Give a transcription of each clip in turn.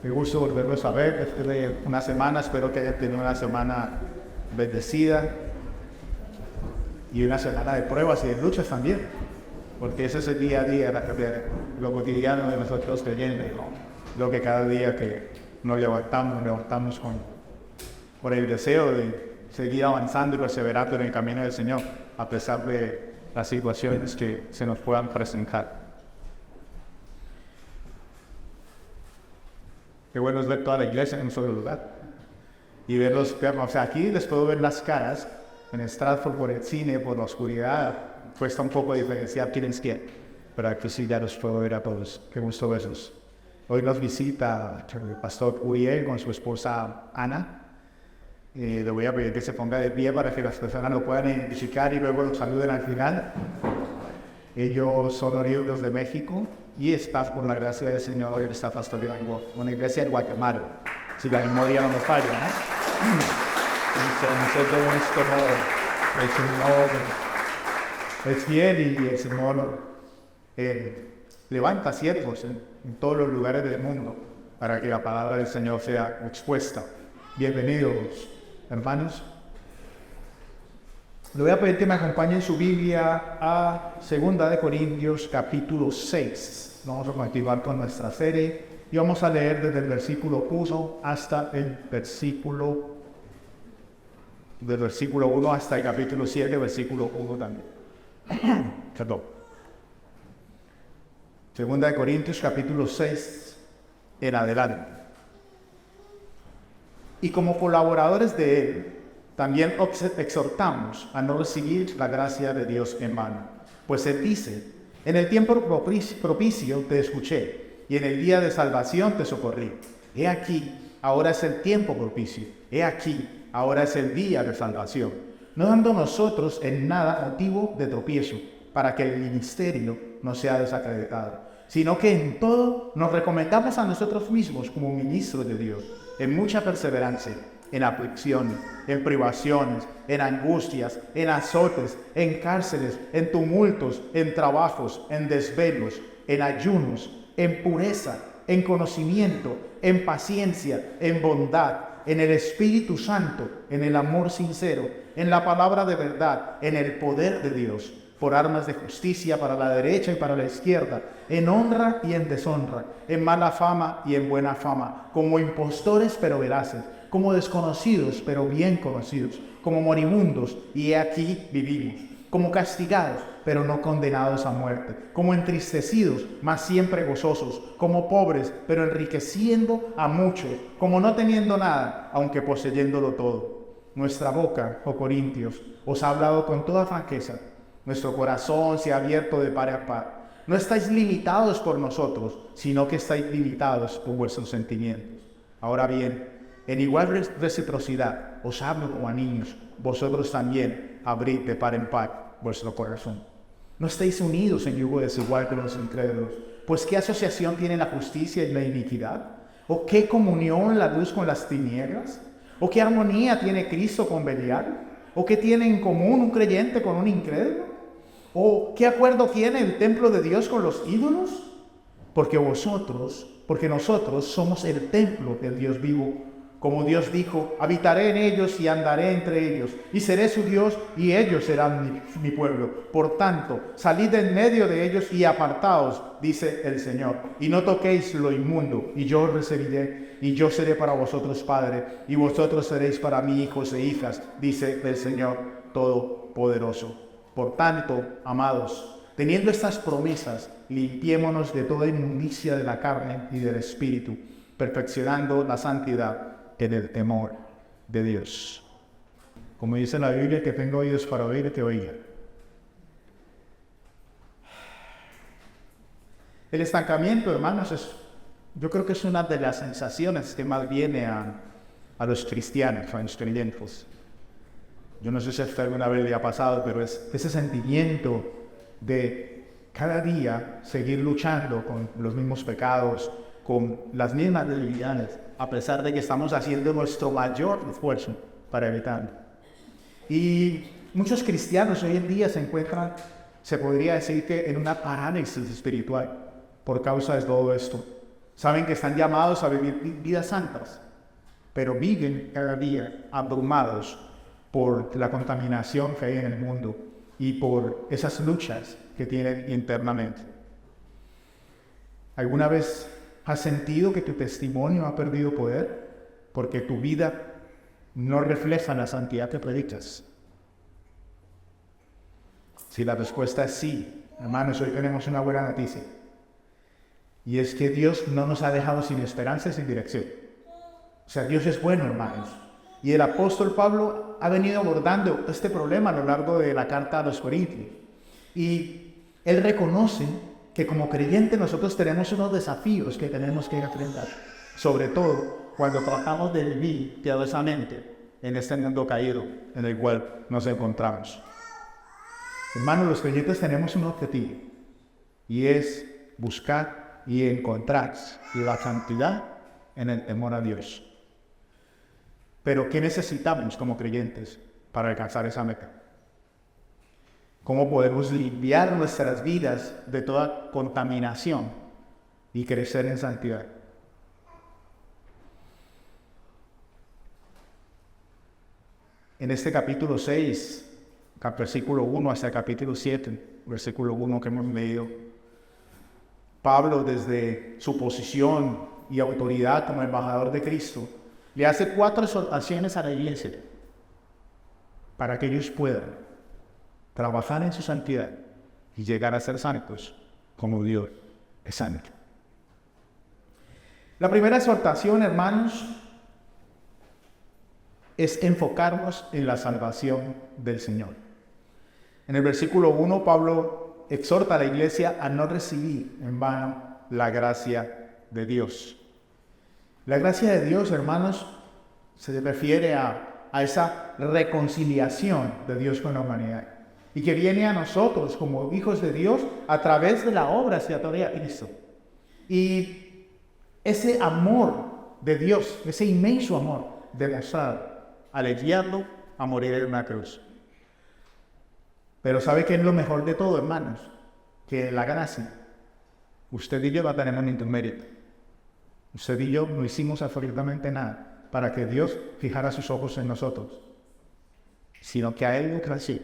Me gusta volverlos a ver después de una semana. Espero que hayan tenido una semana bendecida y una semana de pruebas y de luchas también, porque ese es el día a día, lo cotidiano de nosotros creyentes, ¿no? Lo que cada día que nos levantamos con el deseo de seguir avanzando y perseverando en el camino del Señor, a pesar de las situaciones que se nos puedan presentar. Qué bueno es ver toda la iglesia en un solo lugar y verlos, o sea, aquí les puedo ver las caras. En Stratford, por el cine, por la oscuridad, cuesta un poco diferenciar quién es quién, pero aquí sí ya los puedo ver a todos. Qué gusto verlos. Hoy nos visita el pastor Uriel con su esposa Ana. Le voy a pedir que se ponga de pie para que las personas lo puedan identificar y luego los saluden al final. Ellos son oriundos de México y está, por la gracia del Señor, hoy está pastoreando una iglesia en Guatemala. Si la memoria no me falla, ¿no? Nosotros como el Señor es fiel y el Señor levanta siervos en todos los lugares del mundo para que la palabra del Señor sea expuesta. Bienvenidos, hermanos. Le voy a pedir que me acompañe en su Biblia a 2 Corintios capítulo 6. Vamos a continuar con nuestra serie y vamos a leer desde el versículo 1 hasta el versículo del versículo 1 hasta el capítulo 7, versículo 1 también. Perdón. 2 Corintios capítulo 6 en adelante. Y como colaboradores de él, también exhortamos a no recibir la gracia de Dios en vano. Pues él dice, en el tiempo propicio te escuché, y en el día de salvación te socorrí. He aquí, ahora es el tiempo propicio. He aquí, ahora es el día de salvación, no dando nosotros en nada motivo de tropiezo, para que el ministerio no sea desacreditado, sino que en todo nos recomendamos a nosotros mismos como ministros de Dios, en mucha perseverancia, en aflicciones, en privaciones, en angustias, en azotes, en cárceles, en tumultos, en trabajos, en desvelos, en ayunos, en pureza, en conocimiento, en paciencia, en bondad, en el Espíritu Santo, en el amor sincero, en la palabra de verdad, en el poder de Dios, por armas de justicia para la derecha y para la izquierda, en honra y en deshonra, en mala fama y en buena fama, como impostores pero veraces, como desconocidos pero bien conocidos, como moribundos y he aquí vivimos, como castigados pero no condenados a muerte, como entristecidos, mas siempre gozosos, como pobres, pero enriqueciendo a muchos, como no teniendo nada, aunque poseyéndolo todo. Nuestra boca, oh Corintios, os ha hablado con toda franqueza. Nuestro corazón se ha abierto de par a par. No estáis limitados por nosotros, sino que estáis limitados por vuestros sentimientos. Ahora bien, en igual reciprocidad, os hablo como a niños, vosotros también abrid de par en par vuestro corazón. No estéis unidos en yugo desigual con los incrédulos, pues ¿qué asociación tiene la justicia y la iniquidad? ¿O qué comunión la luz con las tinieblas? ¿O qué armonía tiene Cristo con Belial? ¿O qué tiene en común un creyente con un incrédulo? ¿O qué acuerdo tiene el templo de Dios con los ídolos? Porque nosotros somos el templo del Dios vivo. Como Dios dijo, habitaré en ellos y andaré entre ellos, y seré su Dios, y ellos serán mi pueblo. Por tanto, salid de en medio de ellos y apartaos, dice el Señor, y no toquéis lo inmundo, y yo os recibiré, y yo seré para vosotros Padre, y vosotros seréis para mí hijos e hijas, dice el Señor Todopoderoso. Por tanto, amados, teniendo estas promesas, limpiémonos de toda inmundicia de la carne y del espíritu, perfeccionando la santidad en el temor de Dios. Como dice la Biblia, que tenga oídos para oír, que oiga. El estancamiento, hermanos, yo creo que es una de las sensaciones que más viene a los cristianos, a los creyentes. Yo no sé si esto alguna vez le ha pasado, pero es ese sentimiento de cada día seguir luchando con los mismos pecados, con las mismas debilidades, a pesar de que estamos haciendo nuestro mayor esfuerzo para evitarlo. Y muchos cristianos hoy en día se encuentran, se podría decir que en una parálisis espiritual por causa de todo esto. Saben que están llamados a vivir vidas santas, pero viven cada día abrumados por la contaminación que hay en el mundo y por esas luchas que tienen internamente. ¿Alguna vez has sentido que tu testimonio ha perdido poder porque tu vida no refleja la santidad que predicas? Si la respuesta es sí, hermanos, hoy tenemos una buena noticia. Y es que Dios no nos ha dejado sin esperanza y sin dirección. O sea, Dios es bueno, hermanos. Y el apóstol Pablo ha venido abordando este problema a lo largo de la carta a los Corintios. Y él reconoce que como creyentes nosotros tenemos unos desafíos que tenemos que enfrentar. Sobre todo cuando tratamos de vivir piadosamente en este mundo caído en el cual nos encontramos. Hermanos, los creyentes tenemos un objetivo. Y es buscar y encontrar la santidad en el temor a Dios. Pero ¿qué necesitamos como creyentes para alcanzar esa meta? ¿Cómo podemos limpiar nuestras vidas de toda contaminación y crecer en santidad? En este capítulo 6, versículo 1 hasta el capítulo 7, versículo 1 que hemos leído, Pablo, desde su posición y autoridad como embajador de Cristo, le hace 4 exhortaciones a la iglesia para que ellos puedan trabajar en su santidad y llegar a ser santos como Dios es santo. La primera exhortación, hermanos, es enfocarnos en la salvación del Señor. En el versículo 1, Pablo exhorta a la iglesia a no recibir en vano la gracia de Dios. La gracia de Dios, hermanos, se refiere a esa reconciliación de Dios con la humanidad y que viene a nosotros como hijos de Dios a través de la obra expiatoria de Cristo. Y ese amor de Dios, ese inmenso amor demostrado al enviarlo a morir en una cruz. Pero ¿sabe qué es lo mejor de todo, hermanos? Que la gracia, usted y yo no tenemos ningún mérito. Usted y yo no hicimos absolutamente nada para que Dios fijara sus ojos en nosotros, sino que a Él le plació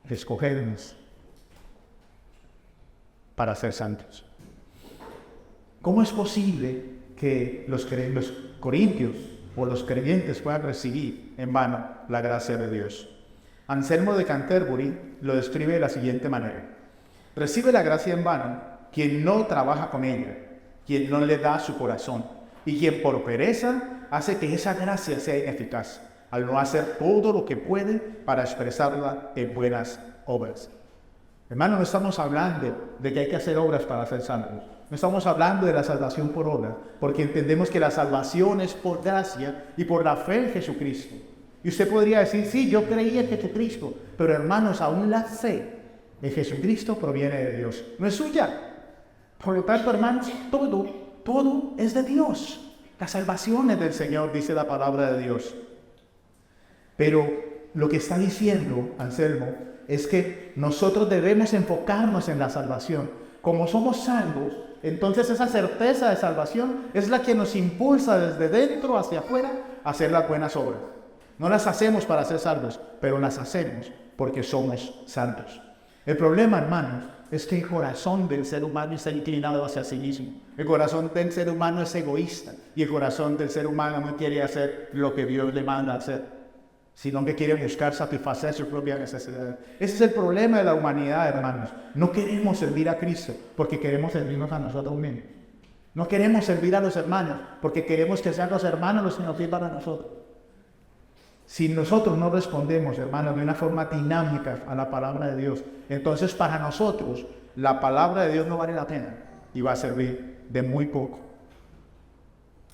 escogernos para ser santos. ¿Cómo es posible que los corintios o los creyentes puedan recibir en vano la gracia de Dios? Anselmo de Canterbury lo describe de la siguiente manera: recibe la gracia en vano quien no trabaja con ella, quien no le da su corazón y quien por pereza hace que esa gracia sea ineficaz, al no hacer todo lo que puede para expresarla en buenas obras. Hermano, no estamos hablando de que hay que hacer obras para ser salvos. No estamos hablando de la salvación por obra, porque entendemos que la salvación es por gracia y por la fe en Jesucristo. Y usted podría decir, sí, yo creí en Jesucristo, pero hermanos, aún la fe en Jesucristo proviene de Dios, no es suya. Por lo tanto, hermanos, todo es de Dios. La salvación es del Señor, dice la palabra de Dios. Pero lo que está diciendo Anselmo es que nosotros debemos enfocarnos en la salvación. Como somos salvos, entonces esa certeza de salvación es la que nos impulsa desde dentro hacia afuera a hacer las buenas obras. No las hacemos para ser salvos, pero las hacemos porque somos santos. El problema, hermanos, es que el corazón del ser humano está inclinado hacia sí mismo. El corazón del ser humano es egoísta y el corazón del ser humano no quiere hacer lo que Dios le manda hacer, sino que quiere buscar satisfacer su propia necesidad. Ese es el problema de la humanidad, hermanos. No queremos servir a Cristo porque queremos servirnos a nosotros mismos. No queremos servir a los hermanos porque queremos que sean los hermanos los que nos sirvan a nosotros. Si nosotros no respondemos, hermanos, de una forma dinámica a la palabra de Dios, entonces para nosotros la palabra de Dios no vale la pena y va a servir de muy poco.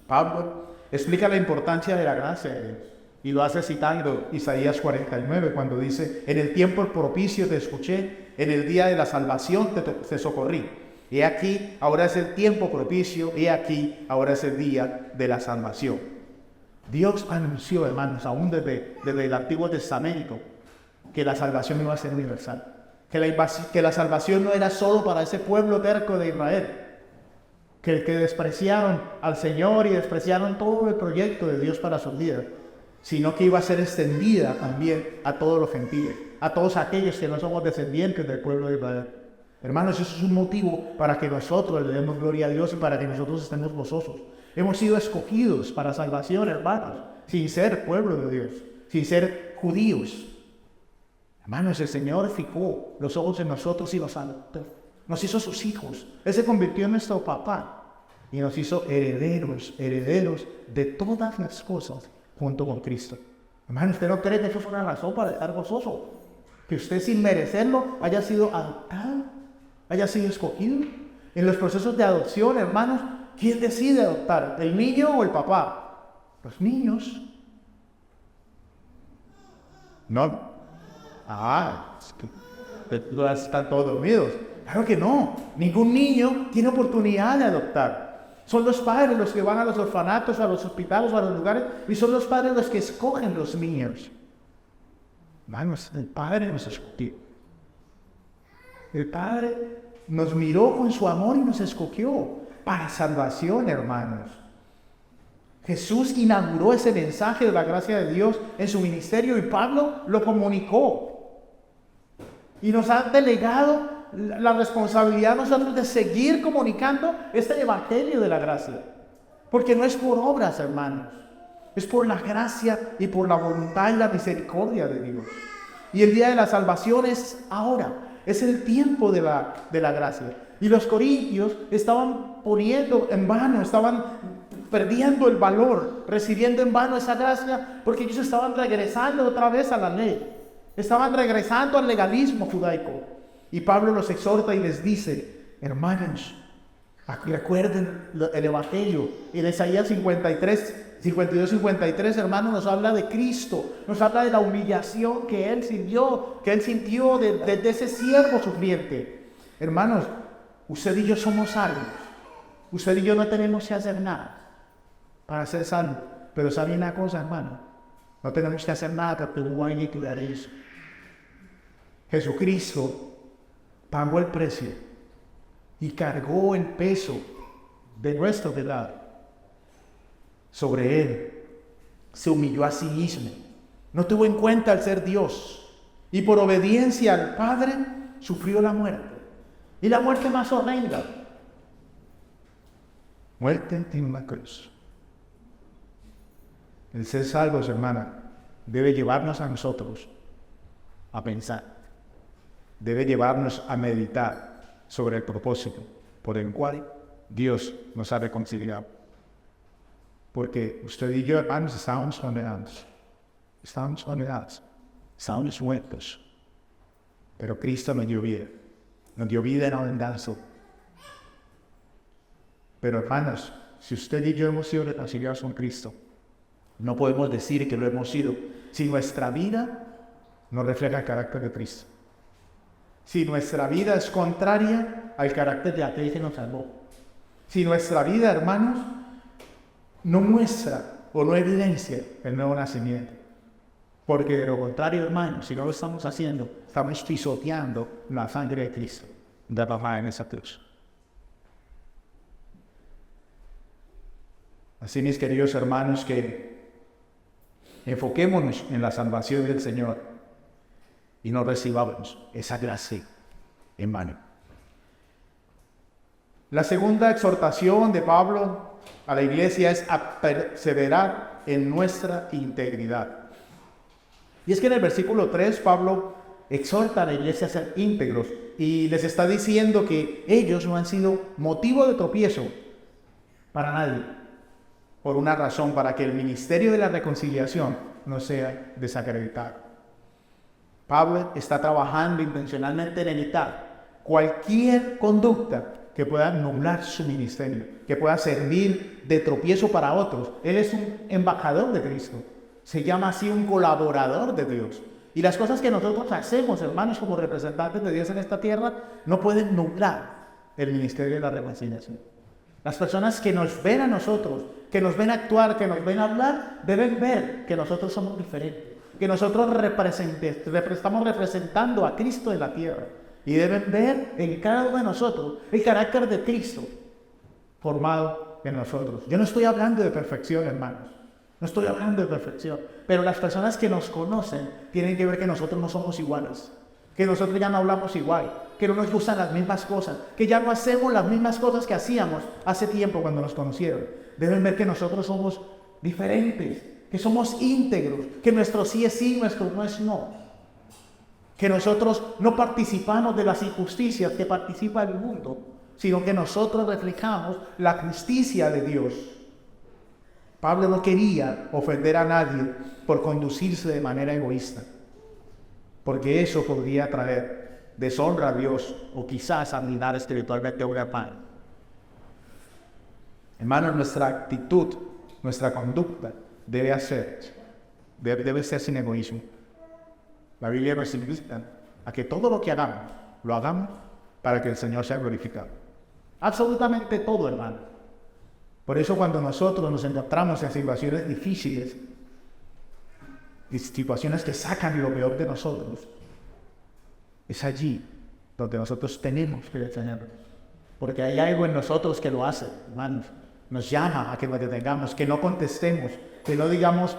Pablo explica la importancia de la gracia de Dios y lo hace citando Isaías 49 cuando dice: en el tiempo propicio te escuché, en el día de la salvación te socorrí. He aquí, ahora es el tiempo propicio, he aquí, ahora es el día de la salvación. Dios anunció, hermanos, aún desde el Antiguo Testamento, que la salvación iba a ser universal, que la salvación no era solo para ese pueblo terco de Israel, que despreciaron al Señor y despreciaron todo el proyecto de Dios para su vida, sino que iba a ser extendida también a todos los gentiles, a todos aquellos que no somos descendientes del pueblo de Israel. Hermanos, eso es un motivo para que nosotros le demos gloria a Dios y para que nosotros estemos gozosos. Hemos sido escogidos para salvación, hermanos, sin ser pueblo de Dios, sin ser judíos. Hermanos, el Señor fijó los ojos en nosotros y nos adoptó. Nos hizo sus hijos. Él se convirtió en nuestro papá y nos hizo herederos de todas las cosas junto con Cristo. Hermano, ¿usted no cree que eso es una razón para estar gozoso? Que usted sin merecerlo haya sido adoptado, haya sido escogido. En los procesos de adopción, hermanos, ¿quién decide adoptar? ¿El niño o el papá? Los niños. No. Están todos dormidos. Claro que no. Ningún niño tiene oportunidad de adoptar. Son los padres los que van a los orfanatos, a los hospitales, a los lugares, y son los padres los que escogen los niños. Hermanos, el Padre nos escogió. El Padre nos miró con su amor y nos escogió para salvación, hermanos. Jesús inauguró ese mensaje de la gracia de Dios en su ministerio y Pablo lo comunicó. Y nos ha delegado la responsabilidad a nosotros de seguir comunicando este evangelio de la gracia. Porque no es por obras, hermanos. Es por la gracia y por la voluntad y la misericordia de Dios. Y el día de la salvación es ahora. Es el tiempo de la gracia. Y los corintios estaban poniendo en vano, estaban perdiendo el valor, recibiendo en vano esa gracia, porque ellos estaban regresando otra vez a la ley. Estaban regresando al legalismo judaico. Y Pablo los exhorta y les dice, hermanos, recuerden el evangelio. En Isaías 52-53, hermanos, nos habla de Cristo, nos habla de la humillación que Él sintió desde ese siervo sufriente. Hermanos, usted y yo somos salvos. Usted y yo no tenemos que hacer nada para ser salvos. Pero ¿sabe una cosa, hermano? No tenemos que hacer nada porque no hay que dar eso. Jesucristo pagó el precio y cargó el peso de nuestro pecado sobre Él. Se humilló a sí mismo. No tuvo en cuenta el ser Dios. Y por obediencia al Padre, sufrió la muerte. Y la muerte más horrenda. Muerte en la cruz. El ser salvos, hermana, debe llevarnos a nosotros a pensar. Debe llevarnos a meditar sobre el propósito por el cual Dios nos ha reconciliado. Porque usted y yo, hermanos, estábamos condenados. Estábamos muertos. Pero Cristo nos dio vida. Nos dio vida en abundancia. Pero, hermanos, si usted y yo hemos sido reconciliados con Cristo, no podemos decir que lo hemos sido si nuestra vida no refleja el carácter de Cristo. Si nuestra vida es contraria al carácter de aquel que nos salvó. Si nuestra vida, hermanos, no muestra o no evidencia el nuevo nacimiento. Porque de lo contrario, hermanos, si no lo estamos haciendo, estamos pisoteando la sangre de Cristo derramada en esa cruz. Así, mis queridos hermanos, que enfoquémonos en la salvación del Señor y no recibamos esa gracia en mano. La segunda exhortación de Pablo a la iglesia es a perseverar en nuestra integridad. Y es que en el versículo 3 Pablo exhorta a la iglesia a ser íntegros y les está diciendo que ellos no han sido motivo de tropiezo para nadie, por una razón, para que el ministerio de la reconciliación no sea desacreditado. Pablo está trabajando intencionalmente en evitar cualquier conducta que pueda nublar su ministerio, que pueda servir de tropiezo para otros. Él es un embajador de Cristo, se llama así un colaborador de Dios. Y las cosas que nosotros hacemos, hermanos, como representantes de Dios en esta tierra, no pueden nublar el ministerio de la reconciliación. Las personas que nos ven a nosotros, que nos ven actuar, que nos ven hablar, deben ver que nosotros somos diferentes. Que nosotros estamos representando a Cristo en la tierra. Y deben ver en cada uno de nosotros el carácter de Cristo. formado en nosotros. Yo no estoy hablando de perfección, hermanos. No estoy hablando de perfección. Pero las personas que nos conocen tienen que ver que nosotros no somos iguales. Que nosotros ya no hablamos igual. Que no nos gustan las mismas cosas. Que ya no hacemos las mismas cosas que hacíamos hace tiempo cuando nos conocieron. Deben ver que nosotros somos diferentes. Que somos íntegros. Que nuestro sí es sí, nuestro no es no. Que nosotros no participamos de las injusticias que participa el mundo, sino que nosotros reflejamos la justicia de Dios. Pablo no quería ofender a nadie por conducirse de manera egoísta, porque eso podría traer deshonra a Dios o quizás arruinar espiritualmente a una hermana. Hermanos, nuestra actitud, nuestra conducta debe ser sin egoísmo. La Biblia nos invita a que todo lo que hagamos, lo hagamos para que el Señor sea glorificado. Absolutamente todo, hermano. Por eso cuando nosotros nos encontramos en situaciones difíciles, y situaciones que sacan lo peor de nosotros, es allí donde nosotros tenemos que detenernos. Porque hay algo en nosotros que lo hace, hermanos. Nos llama a que nos detengamos, que no contestemos, que no digamos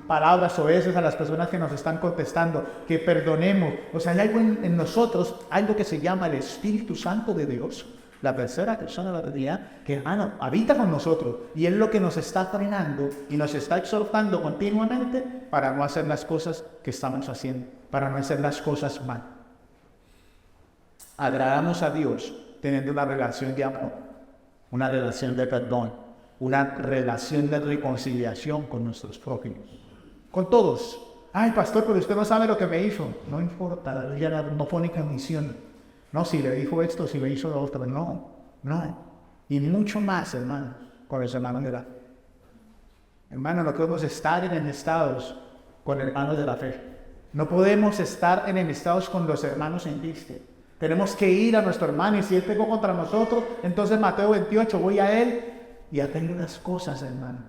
palabras oeces a las personas que nos están contestando, que perdonemos. O sea, hay algo en nosotros, algo que se llama el Espíritu Santo de Dios, la tercera persona de la Trinidad, que hermano, habita con nosotros y es lo que nos está frenando y nos está exhortando continuamente para no hacer las cosas que estamos haciendo, para no hacer las cosas mal. Agradamos a Dios teniendo una relación de amor, una relación de perdón, una relación de reconciliación con nuestros prójimos, con todos. Ay, pastor, pero usted no sabe lo que me hizo. No importa, ella no pone condición. No, si le dijo esto, si le hizo lo otro. No. Y mucho más, hermano, con los hermanos de la fe. Hermano, no podemos estar enemistados con hermanos de la fe. No podemos estar enemistados con los hermanos en Cristo. Tenemos que ir a nuestro hermano y si él pecó contra nosotros, entonces Mateo 28, voy a él y hacerle unas cosas, hermano.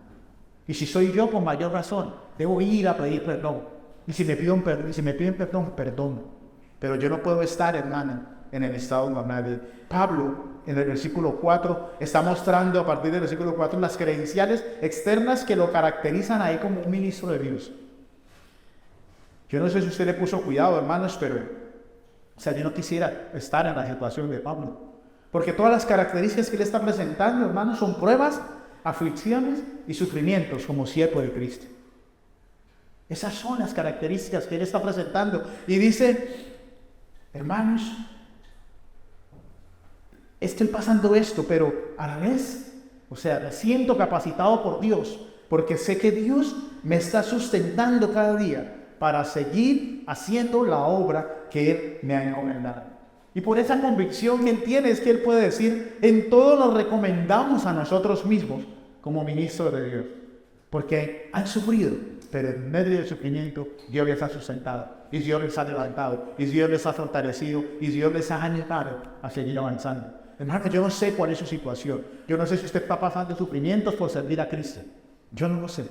Y si soy yo, con mayor razón, debo ir a pedir perdón. Y si me piden perdón, perdono. Pero yo no puedo estar, hermano, en el estado normal. Pablo, en el versículo 4, está mostrando a partir del versículo 4 las credenciales externas que lo caracterizan ahí como un ministro de Dios. Yo no sé si usted le puso cuidado, hermanos, pero yo no quisiera estar en la situación de Pablo. Porque todas las características que él está presentando, hermanos, son pruebas, aflicciones y sufrimientos como siervo de Cristo. Esas son las características que él está presentando. Y dice, hermanos, estoy pasando esto, pero a la vez, me siento capacitado por Dios, porque sé que Dios me está sustentando cada día para seguir haciendo la obra que Él me ha encomendado. Y por esa convicción que Él tiene es que Él puede decir, en todo nos recomendamos a nosotros mismos como ministros de Dios, porque han sufrido, pero en medio del sufrimiento Dios les ha sustentado, y Dios les ha levantado, y Dios les ha fortalecido, y Dios les ha animado a seguir avanzando. Hermano, yo no sé cuál es su situación. Yo no sé si usted está pasando sufrimientos por servir a Cristo. Yo no lo sé.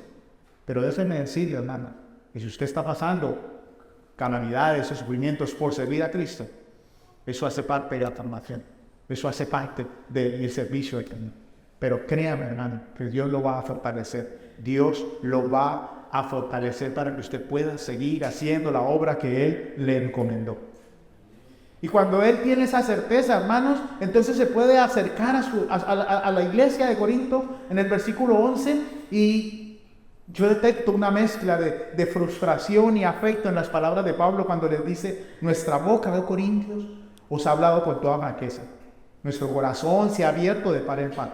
Pero déjeme decirle, hermano, que si usted está pasando calamidades o sufrimientos por servir a Cristo, eso hace parte de la formación. Eso hace parte del servicio de Cristo. Pero créame, hermano, que Dios lo va a fortalecer. Dios lo va a fortalecer para que usted pueda seguir haciendo la obra que Él le encomendó. Y cuando él tiene esa certeza, hermanos, entonces se puede acercar a la iglesia de Corinto en el versículo 11 y yo detecto una mezcla de frustración y afecto en las palabras de Pablo cuando les dice, nuestra boca, de Corintios, os ha hablado con toda franqueza. Nuestro corazón se ha abierto de par en par.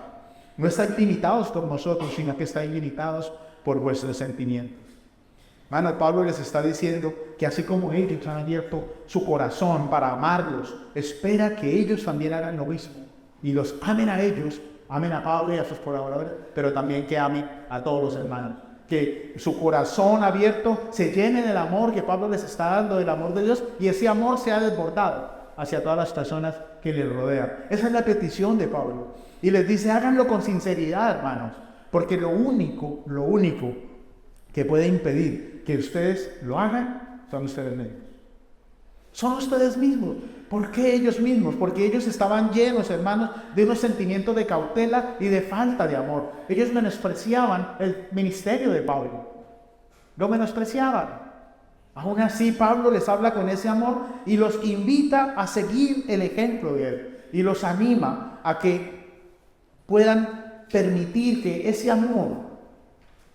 No están limitados por nosotros, sino que están limitados por vuestros sentimientos. Hermano, Pablo les está diciendo que así como ellos han abierto su corazón para amarlos, espera que ellos también hagan lo mismo. Y los amen a ellos, amen a Pablo y a sus colaboradores, pero también que amen a todos los hermanos. Que su corazón abierto se llene del amor que Pablo les está dando, del amor de Dios, y ese amor sea desbordado hacia todas las personas que les rodean. Esa es la petición de Pablo. Y les dice, háganlo con sinceridad, hermanos, porque lo único que puede impedir que ustedes lo hagan son ustedes mismos. Son ustedes mismos. ¿Por qué ellos mismos? Porque ellos estaban llenos, hermanos, de un sentimiento de cautela y de falta de amor. Ellos menospreciaban el ministerio de Pablo. Lo menospreciaban. Aún así, Pablo les habla con ese amor y los invita a seguir el ejemplo de él. Y los anima a que puedan permitir que ese amor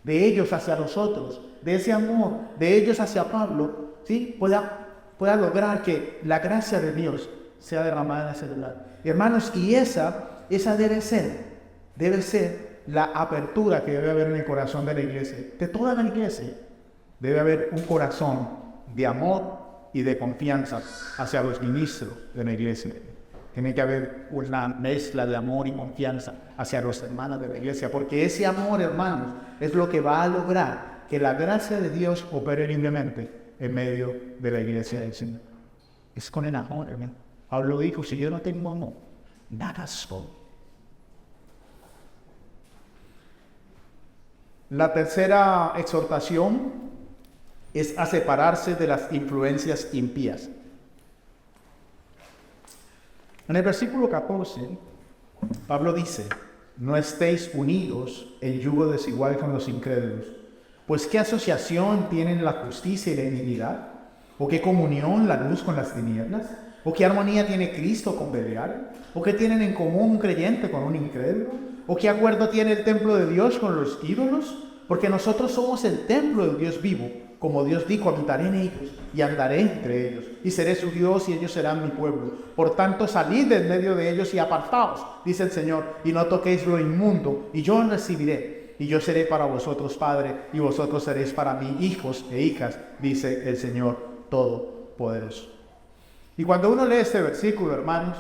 de ellos hacia nosotros, de ese amor de ellos hacia Pablo, ¿sí? pueda lograr que la gracia de Dios sea derramada en ese lugar. Hermanos, y esa debe ser la apertura que debe haber en el corazón de la iglesia, de toda la iglesia. Debe haber un corazón de amor y de confianza hacia los ministros de la iglesia. Tiene que haber una mezcla de amor y confianza hacia los hermanos de la iglesia, porque ese amor, hermanos, es lo que va a lograr que la gracia de Dios opere libremente en medio de la iglesia del Señor. Es con el amor, hermano. Pablo dijo, si yo no tengo amor, nada soy. La tercera exhortación es a separarse de las influencias impías. En el versículo 14, Pablo dice, no estéis unidos en yugo desigual con los incrédulos, pues ¿qué asociación tienen la justicia y la iniquidad? ¿O qué comunión la luz con las tinieblas? ¿O qué armonía tiene Cristo con Belial? ¿O qué tienen en común un creyente con un incrédulo? ¿O qué acuerdo tiene el templo de Dios con los ídolos? Porque nosotros somos el templo del Dios vivo. Como Dios dijo, habitaré en ellos y andaré entre ellos, y seré su Dios y ellos serán mi pueblo. Por tanto, salid de en medio de ellos y apartaos, dice el Señor, y no toquéis lo inmundo, y yo os recibiré, y yo seré para vosotros padre, y vosotros seréis para mí hijos e hijas, dice el Señor Todopoderoso. Y cuando uno lee este versículo, hermanos,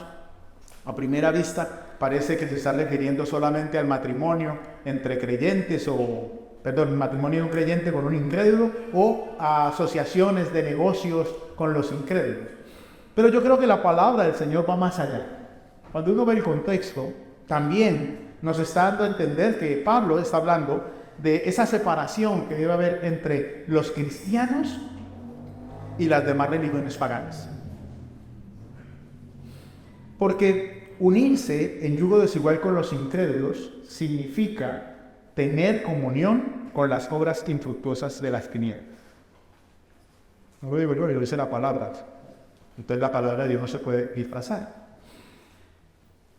a primera vista parece que se está refiriendo solamente al matrimonio entre creyentes matrimonio de un creyente con un incrédulo o a asociaciones de negocios con los incrédulos. Pero yo creo que la palabra del Señor va más allá. Cuando uno ve el contexto, también nos está dando a entender que Pablo está hablando de esa separación que debe haber entre los cristianos y las demás religiones paganas. Porque unirse en yugo desigual con los incrédulos significa tener comunión con las obras infructuosas de las tinieblas. No lo digo yo, lo dice la palabra. Entonces la palabra de Dios no se puede disfrazar.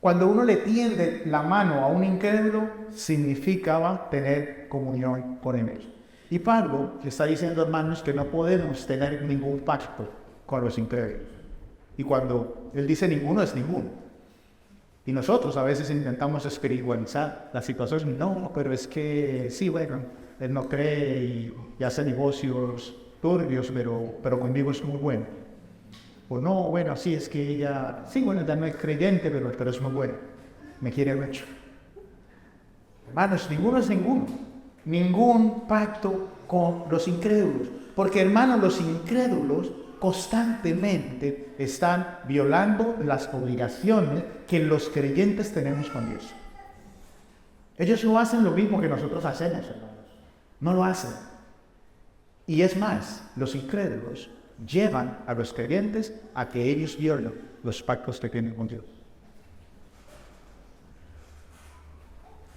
Cuando uno le tiende la mano a un incrédulo, significaba tener comunión con él. Y Pablo está diciendo, hermanos, que no podemos tener ningún pacto con los incrédulos. Y cuando él dice ninguno, es ninguno. Y nosotros a veces intentamos espiritualizar la situación. No, pero es que sí, bueno, él no cree y hace negocios turbios, pero conmigo es muy bueno. O no, bueno, sí, es que ella, sí, bueno, ella no es creyente, pero es muy buena. Me quiere mucho. Hermanos, ninguno es ninguno. Ningún pacto con los incrédulos. Porque, hermanos, los incrédulos constantemente están violando las obligaciones que los creyentes tenemos con Dios. Ellos no hacen lo mismo que nosotros hacemos, hermanos. No lo hacen. Y es más, los incrédulos llevan a los creyentes a que ellos violen los pactos que tienen con Dios.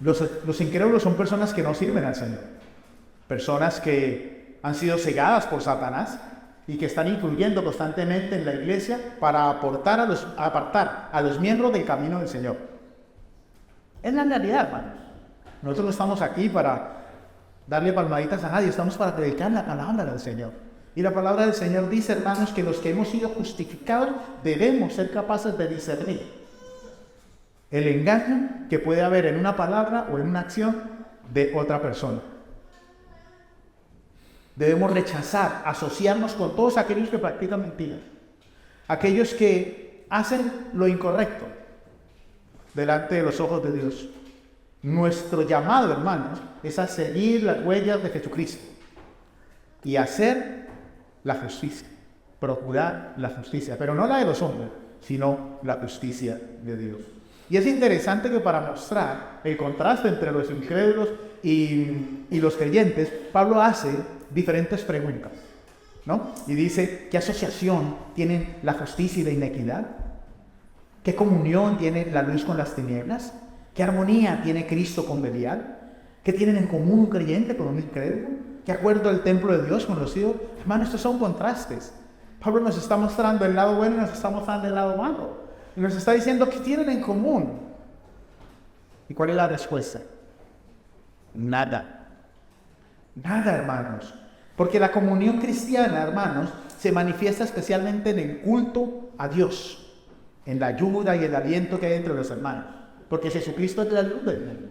Los incrédulos son personas que no sirven al Señor. Personas que han sido cegadas por Satanás y que están influyendo constantemente en la iglesia para apartar a los miembros del camino del Señor. Es la realidad, hermanos. Nosotros no estamos aquí para darle palmaditas a nadie, estamos para predicar la palabra del Señor. Y la palabra del Señor dice, hermanos, que los que hemos sido justificados debemos ser capaces de discernir el engaño que puede haber en una palabra o en una acción de otra persona. Debemos rechazar, asociarnos con todos aquellos que practican mentiras, aquellos que hacen lo incorrecto delante de los ojos de Dios. Nuestro llamado, hermanos, es a seguir las huellas de Jesucristo y hacer la justicia, procurar la justicia, pero no la de los hombres, sino la justicia de Dios. Y es interesante que para mostrar el contraste entre los incrédulos y los creyentes, Pablo hace diferentes preguntas. ¿no? Y dice, ¿qué asociación tienen la justicia y la inequidad? ¿Qué comunión tiene la luz con las tinieblas? ¿Qué armonía tiene Cristo con Belial? ¿Qué tienen en común un creyente con un incrédulo? ¿Qué acuerdo el templo de Dios con los ídolos? Hermano, estos son contrastes. Pablo nos está mostrando el lado bueno y nos está mostrando el lado malo. Y nos está diciendo qué tienen en común. ¿Y cuál es la respuesta? Nada. Nada, hermanos. Porque la comunión cristiana, hermanos, se manifiesta especialmente en el culto a Dios, en la ayuda y el aliento que hay entre los hermanos. Porque Jesucristo es la luz del mundo.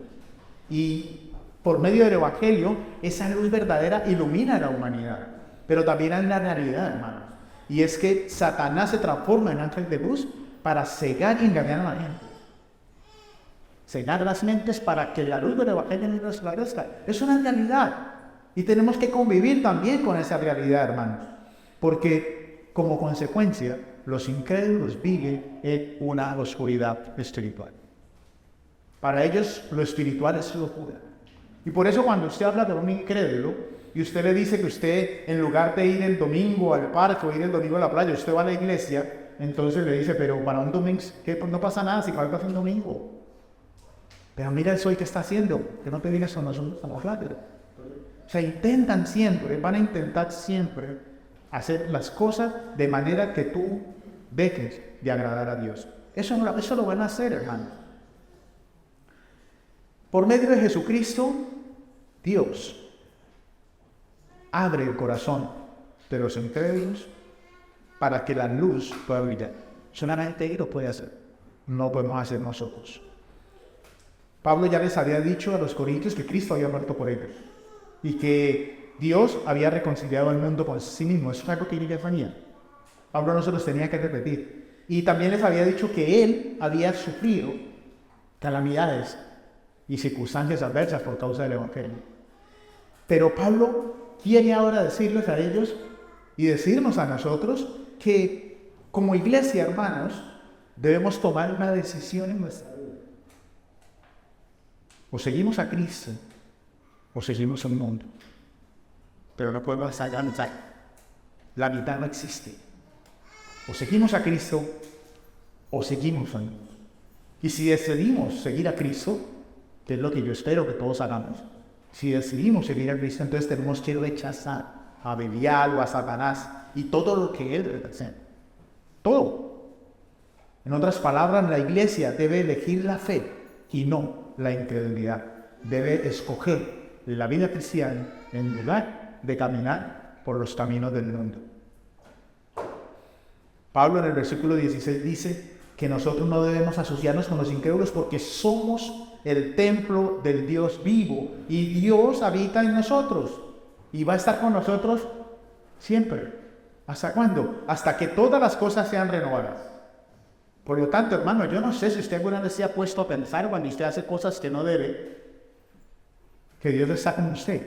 Y por medio del Evangelio, esa luz verdadera ilumina a la humanidad. Pero también hay una realidad, hermanos. Y es que Satanás se transforma en ángel de luz para cegar y engañar a la gente. Cegar las mentes para que la luz del Evangelio no resplandezca. Es una realidad. Y tenemos que convivir también con esa realidad, hermanos. Porque como consecuencia, los incrédulos viven en una oscuridad espiritual. Para ellos lo espiritual es locura. Y por eso cuando usted habla de un incrédulo y usted le dice que usted, en lugar de ir el domingo al parque o ir el domingo a la playa, usted va a la iglesia, entonces le dice, pero para un domingo, ¿qué? Pues no pasa nada si falta un domingo. Pero mira eso que está haciendo, que no te digas con nosotros a la playa. O sea, intentan siempre, van a intentar siempre hacer las cosas de manera que tú dejes de agradar a Dios. Eso lo van a hacer, hermano. Por medio de Jesucristo, Dios abre el corazón de los incrédulos para que la luz pueda brillar. Solamente Él lo puede hacer. No podemos hacer nosotros. Pablo ya les había dicho a los corintios que Cristo había muerto por ellos y que Dios había reconciliado al mundo con sí mismo. Eso es algo que ellos sabían. Pablo no se los tenía que repetir. Y también les había dicho que Él había sufrido calamidades y circunstancias adversas por causa del Evangelio. Pero Pablo quiere ahora decirles a ellos y decirnos a nosotros que como iglesia, hermanos, debemos tomar una decisión en nuestra vida. O seguimos a Cristo o seguimos al mundo. Pero no podemos estar la mitad. La mitad no existe. O seguimos a Cristo o seguimos al mundo. Y si decidimos seguir a Cristo, que es lo que yo espero que todos hagamos, si decidimos seguir a Cristo, entonces tenemos que rechazar a Belial o a Satanás y todo lo que él representa. Todo. En otras palabras, la iglesia debe elegir la fe y no la incredulidad. Debe escoger la vida cristiana en lugar de caminar por los caminos del mundo. Pablo en el versículo 16 dice que nosotros no debemos asociarnos con los incrédulos porque somos el templo del Dios vivo y Dios habita en nosotros y va a estar con nosotros siempre. ¿Hasta cuándo? Hasta que todas las cosas sean renovadas. Por lo tanto, hermano, yo no sé si usted alguna vez se ha puesto a pensar cuando usted hace cosas que no debe, que Dios está con usted,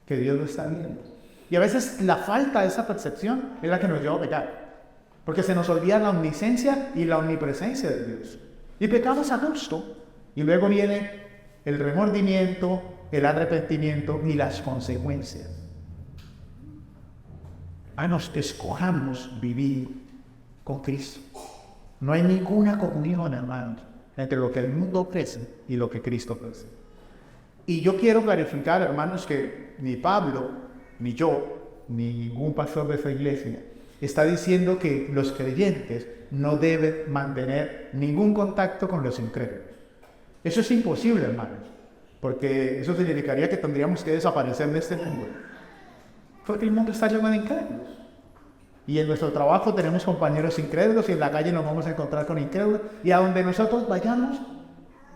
que Dios lo está viendo. Y a veces la falta de esa percepción es la que nos lleva a pecar. Porque se nos olvida la omnisciencia y la omnipresencia de Dios. Y pecamos a gusto. Y luego viene el remordimiento, el arrepentimiento y las consecuencias. A nos que escojamos vivir con Cristo. No hay ninguna comunión, hermanos, entre lo que el mundo ofrece y lo que Cristo ofrece. Y yo quiero clarificar, hermanos, que ni Pablo, ni yo, ni ningún pastor de esa iglesia está diciendo que los creyentes no deben mantener ningún contacto con los incrédulos. Eso es imposible, hermanos, porque eso significaría que tendríamos que desaparecer de este mundo. Porque el mundo está lleno de incrédulos. Y en nuestro trabajo tenemos compañeros incrédulos y en la calle nos vamos a encontrar con incrédulos. Y a donde nosotros vayamos,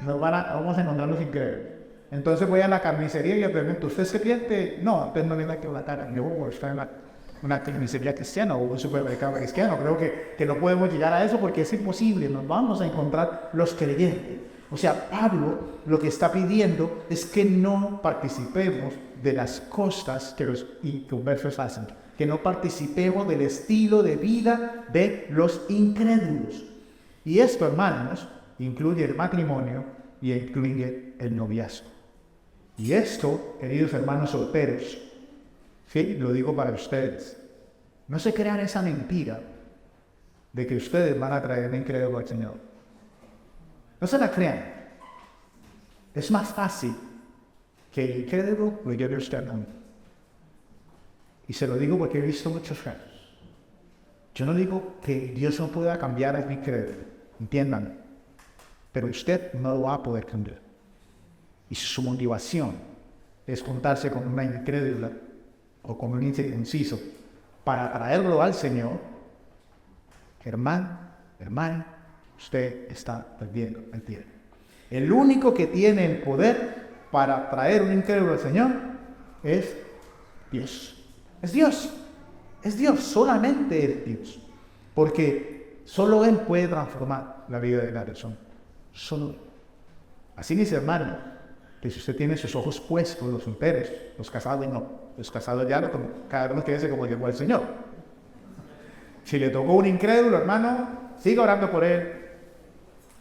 vamos a encontrar los incrédulos. Entonces voy a la carnicería y le pregunto, ¿usted se pierde? No, entonces no viene aquí a matar. Yo está en una carnicería cristiana o un supermercado cristiano. Creo que no podemos llegar a eso porque es imposible. Nos vamos a encontrar los creyentes. O sea, Pablo lo que está pidiendo es que no participemos de las cosas que los inconversos hacen. Que no participemos del estilo de vida de los incrédulos. Y esto, hermanos, incluye el matrimonio y incluye el noviazgo. Y esto, queridos hermanos solteros, sí, lo digo para ustedes, No se crean esa mentira de que ustedes van a traer un incrédulo al Señor. No se la crean. Es más fácil que el incrédulo lo lleve usted al mundo. Y se lo digo porque he visto muchos casos. Yo no digo que Dios no pueda cambiar al incrédulo, entiendan, pero usted no lo va a poder cambiar. Y si su motivación es juntarse con una incrédula o con un incircunciso para traerlo al Señor, hermano, usted está perdiendo el tiempo. El único que tiene el poder para traer un incrédulo al Señor es Dios. Es Dios. Es Dios, solamente es Dios. Porque solo Él puede transformar la vida de la persona. Solo Él. Así dice, hermano, que si usted tiene sus ojos puestos, los solteros, los casados no. Los casados ya, cada uno quiere como llegó el Señor. Si le tocó un incrédulo, hermano, siga orando por él.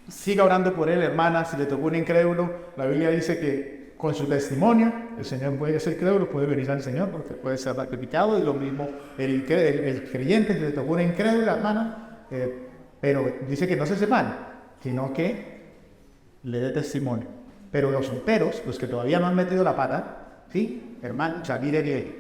Siga orando por él, hermana. Si le tocó un incrédulo, la Biblia dice que con su testimonio, el Señor puede ser incrédulo, puede venir al Señor, porque puede ser sacrificado, y lo mismo el creyente, si le tocó una incrédula, hermana, pero dice que no se separe, sino que le dé testimonio. Pero los solteros, los que todavía no han metido la pata, ¿sí? Hermano, o sea, mire bien,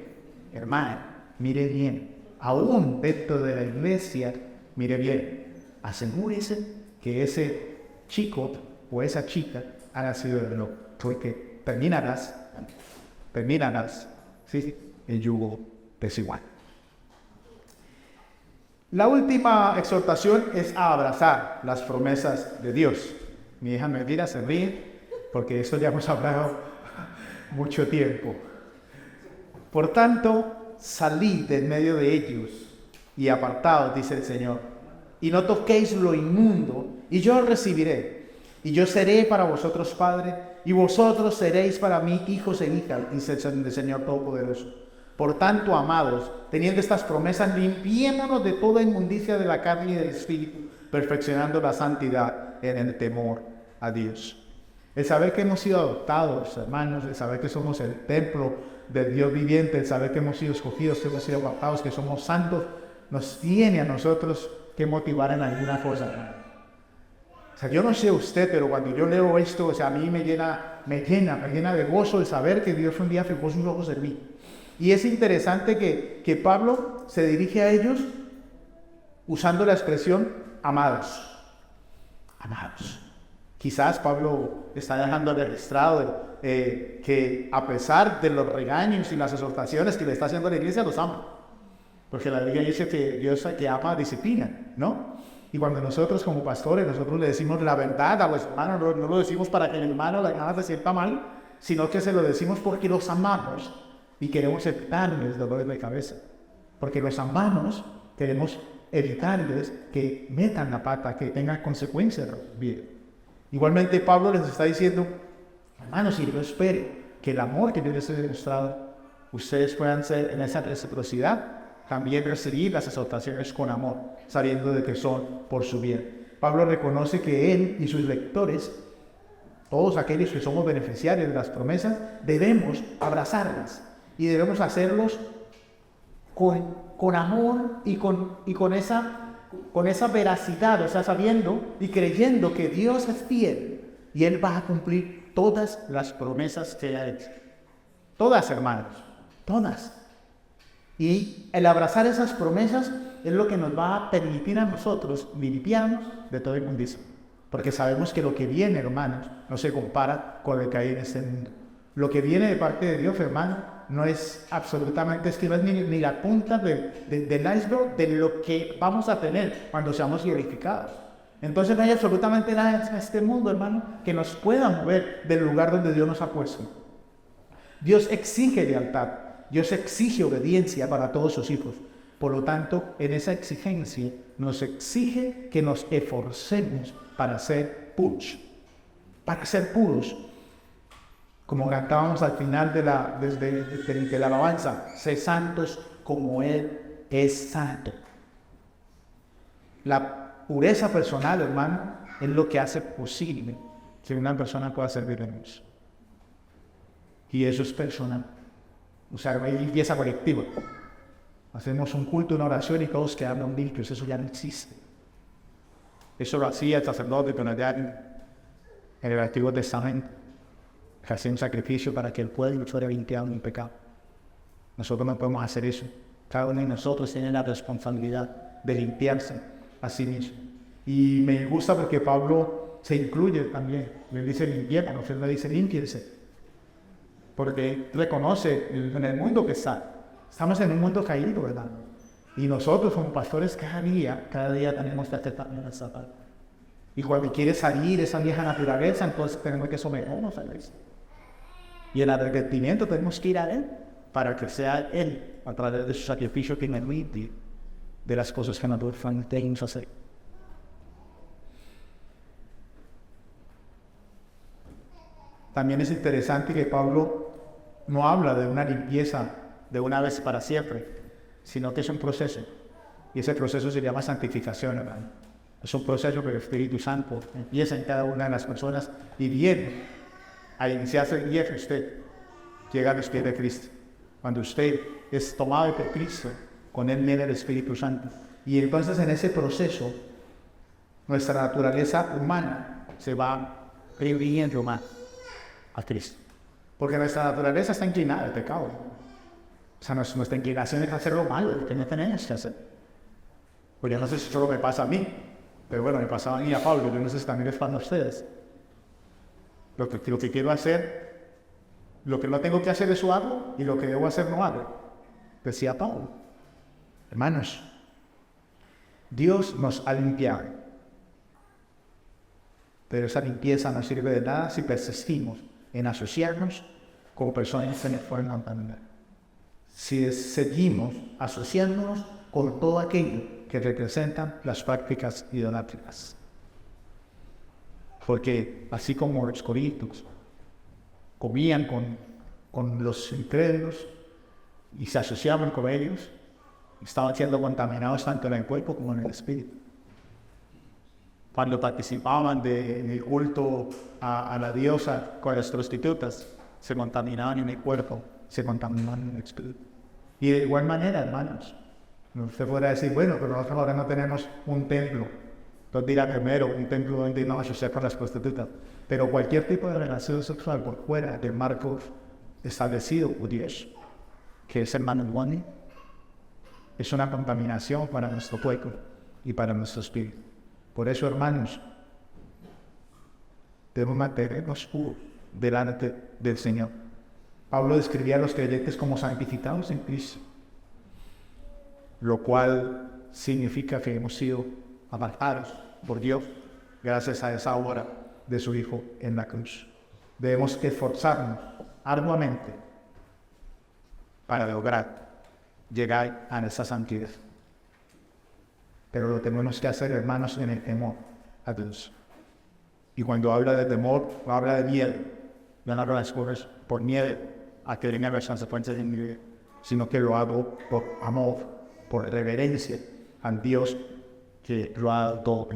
hermana, mire bien, aún dentro de la iglesia, mire bien, asegúrese que ese chico o esa chica haya sido de lo que terminarás, ¿sí? El yugo desigual. La última exhortación es a abrazar las promesas de Dios. Mi hija me mira, se ríe, porque eso ya hemos hablado mucho tiempo. Por tanto, salid de en medio de ellos y apartaos, dice el Señor, y no toquéis lo inmundo, y yo os recibiré, y yo seré para vosotros Padre, y vosotros seréis para mí hijos e hijas, dice el Señor Todopoderoso. Por tanto, amados, teniendo estas promesas, limpiémonos de toda inmundicia de la carne y del espíritu, perfeccionando la santidad en el temor a Dios. El saber que hemos sido adoptados, hermanos, el saber que somos el templo del Dios viviente, el saber que hemos sido escogidos, que hemos sido adoptados, que somos santos, nos tiene a nosotros que motivar en alguna cosa, hermano. O sea, yo no sé usted, pero cuando yo leo esto, o sea, a mí me llena de gozo el saber que Dios un día fijó sus ojos en mí. Y es interesante que Pablo se dirige a ellos usando la expresión amados. Amados. Quizás Pablo está dejando registrado que a pesar de los regaños y las exhortaciones que le está haciendo a la iglesia, los ama. Porque la Biblia dice que Dios que ama disciplina, ¿no? Y cuando nosotros como pastores, nosotros le decimos la verdad a los hermanos, no lo decimos para que el hermano la gana se sienta mal, sino que se lo decimos porque los amamos y queremos evitarles dolores de cabeza. Porque los amamos, queremos evitarles que metan la pata, que tengan consecuencias de su vida. Igualmente Pablo les está diciendo, hermanos, si yo espero que el amor que yo les he demostrado, ustedes puedan ser en esa reciprocidad, también recibir las exhortaciones con amor, sabiendo de que son por su bien. Pablo reconoce que él y sus lectores, todos aquellos que somos beneficiarios de las promesas, debemos abrazarlas y debemos hacerlos con amor y con esa veracidad, o sea, sabiendo y creyendo que Dios es fiel y Él va a cumplir todas las promesas que ha hecho. Todas, hermanos, todas. Y el abrazar esas promesas es lo que nos va a permitir a nosotros limpiarnos de toda inmundicia. Porque sabemos que lo que viene, hermanos, no se compara con el que hay en este mundo. Lo que viene de parte de Dios, hermano, no es absolutamente, es que no es ni la punta del iceberg de lo que vamos a tener cuando seamos glorificados. Entonces no hay absolutamente nada en este mundo, hermano, que nos pueda mover del lugar donde Dios nos ha puesto. Dios exige lealtad. Dios exige obediencia para todos sus hijos. Por lo tanto, en esa exigencia nos exige que nos esforcemos para ser puros. Para ser puros. Como cantábamos al final de la alabanza, sé santos como Él es santo. La pureza personal, hermano, es lo que hace posible que una persona pueda servir a Dios. Y eso es personal. O sea, hay limpieza colectiva. Hacemos un culto, una oración y todos quedamos limpios. Eso ya no existe. Eso lo hacía el sacerdote con allá en el Antiguo Testamento, que hacía un sacrificio para que el pueblo fuera limpiado en pecado. Nosotros no podemos hacer eso. Cada uno de nosotros tiene la responsabilidad de limpiarse a sí mismo. Y me gusta porque Pablo se incluye también. Él dice limpiémonos, él no dice límpiense. Porque reconoce en el mundo que está. Estamos en un mundo caído, ¿verdad? Y nosotros como pastores cada día tenemos que aceptar esa parte. Y cuando quiere salir esa vieja naturaleza, entonces tenemos que someternos a eso. Y el arrepentimiento tenemos que ir a Él para que sea Él, a través de su sacrificio, que nos limpie de las cosas que nosotros tenemos hacer. También es interesante que Pablo no habla de una limpieza de una vez para siempre, sino que es un proceso. Y ese proceso se llama santificación, hermano. Es un proceso que el Espíritu Santo empieza en cada una de las personas y viene a iniciarse y usted llega a los pies de Cristo. Cuando usted es tomado por Cristo, con Él viene el Espíritu Santo. Y entonces en ese proceso, nuestra naturaleza humana se va reviviendo más a Cristo. Porque nuestra naturaleza está inclinada al pecado. O sea, nuestra inclinación es hacer lo malo, que no tenemos que hacer. Pues yo no sé si solo me pasa a mí, pero bueno, me pasaba a mí y a Pablo, yo no sé si también les pasa a ustedes. Lo que quiero hacer, lo que no tengo que hacer eso hago, y lo que debo hacer no hago. Decía Pablo. Hermanos, Dios nos ha limpiado. Pero esa limpieza no sirve de nada si persistimos en asociarnos con personas que nos pueden contaminar. Si seguimos asociándonos con todo aquello que representan las prácticas idolátricas. Porque así como los corintios comían con los incrédulos y se asociaban con ellos, estaban siendo contaminados tanto en el cuerpo como en el espíritu. Cuando participaban del culto a la diosa con las prostitutas, se contaminaban en el cuerpo, se contaminaban en el espíritu. Y de igual manera, hermanos, usted podrá decir, bueno, pero nosotros ahora no tenemos un templo. Entonces dirá primero, un templo donde no asociar con las prostitutas. Pero cualquier tipo de relación sexual por fuera del marco establecido por Dios, que es el matrimonio, es una contaminación para nuestro cuerpo y para nuestro espíritu. Por eso, hermanos, debemos mantenernos puros delante del Señor. Pablo describía a los creyentes como santificados en Cristo, lo cual significa que hemos sido apartados por Dios gracias a esa obra de su Hijo en la cruz. Debemos esforzarnos arduamente para lograr llegar a esa santidad. Pero lo tenemos que hacer, hermanos, en el temor a Dios. Y cuando habla de temor, no habla de miedo. No habla de las cosas por miedo a que vengan las consecuencias de mi vida, sino que lo hago por amor, por reverencia a Dios que lo ha dado todo.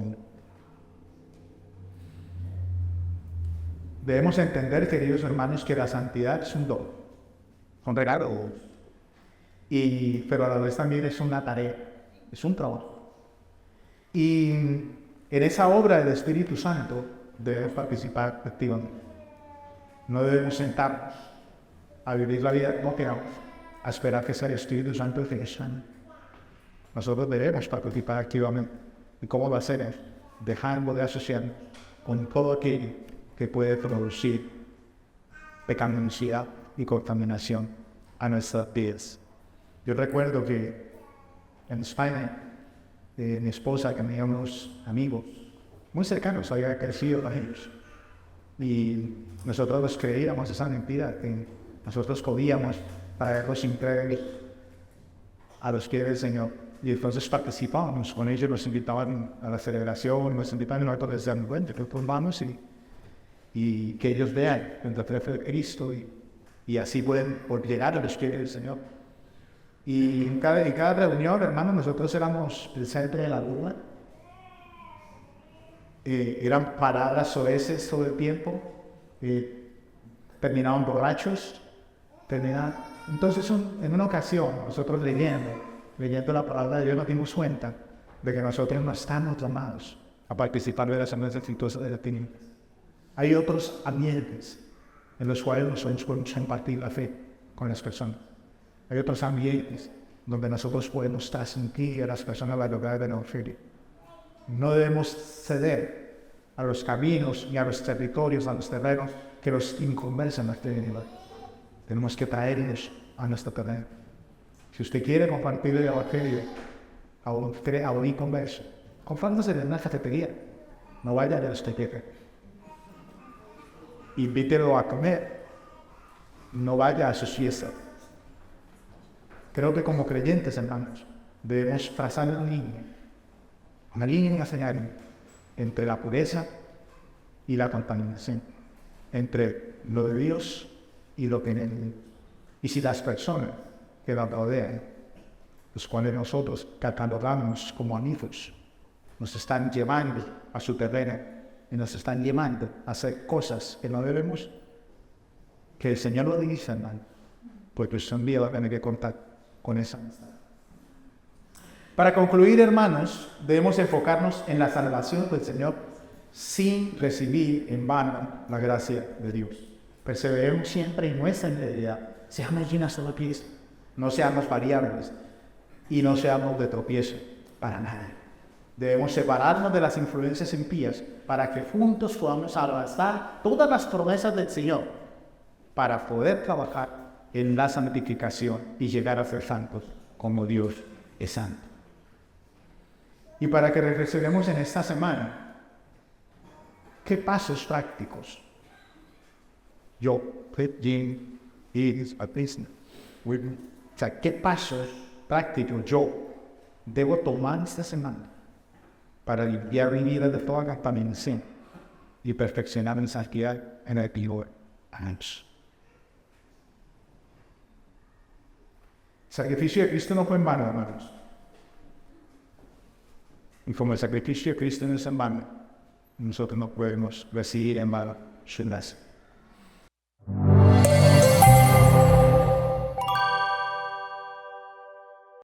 Debemos entender, queridos hermanos, que la santidad es un don, un regalo, pero a la vez también es una tarea, es un trabajo. Y en esa obra del Espíritu Santo debemos participar activamente. No debemos sentarnos a vivir la vida como queramos, a esperar que sea el Espíritu Santo el que nos sane. Nosotros debemos participar activamente. ¿Y cómo va a ser eso? Dejando de asociarnos con todo aquello que puede producir pecaminosidad y contaminación a nuestras vidas. Yo recuerdo que en España, mi esposa tenía unos amigos muy cercanos, había crecido con ellos. Y nosotros nos creíamos esa mentira, que nosotros cogíamos para verlos incrédulos a los pies del Señor. Y entonces participábamos con ellos, nos invitaban a la celebración, nos invitaban a nosotros desde el momento, nosotros vamos y que ellos vean el retrato de Cristo y así pueden llegar a los pies del Señor. Y en cada reunión, hermanos, nosotros éramos el centro de la duda. Eran palabras soeces todo el tiempo. Terminaban borrachos. Entonces, en una ocasión, nosotros leyendo, leyendo la palabra de Dios nos dimos cuenta de que nosotros no estamos llamados a participar de las amenazas exitosas de la tinieblas. Hay otros ambientes en los cuales nosotros podemos compartir la fe con las personas. Hay otros ambientes donde nosotros podemos transmitir a las personas la verdad del Evangelio. No debemos ceder a los caminos ni a los territorios, a los terrenos que los inconversan a este nivel. Tenemos que traerlos a nuestro terreno. Si usted quiere compartir el Evangelio a un inconverso, compártase en una cafetería. No vaya a la discoteca. Invítelo a comer. No vaya a su fiesta. Creo que como creyentes, hermanos, debemos trazar una línea señal entre la pureza y la contaminación, entre lo de Dios y lo que no es de Dios. Y si las personas que nos rodean, los cuales nosotros catalogamos como amigos, nos están llevando a su terreno y nos están llevando a hacer cosas que no debemos, que el Señor lo dice, hermano, pues un día va a tener que contar con esa amistad. Para concluir, hermanos, debemos enfocarnos en la salvación del Señor sin recibir en vano la gracia de Dios. Perseveremos siempre en nuestra integridad. Seamos llenos de pies, no seamos variables y no seamos de tropiezo para nada. Debemos separarnos de las influencias impías para que juntos podamos abrazar todas las promesas del Señor para poder trabajar en la santificación y llegar a ser santos como Dios es santo. Y para que reflexionemos en esta semana, ¿qué pasos prácticos? ¿Qué pasos prácticos yo debo tomar esta semana para limpiar mi vida de toda contaminación y perfeccionar mi santidad en el Señor? El sacrificio de Cristo no fue en vano, hermanos. Y como el sacrificio de Cristo no es en vano, nosotros no podemos recibir en vano su gracia.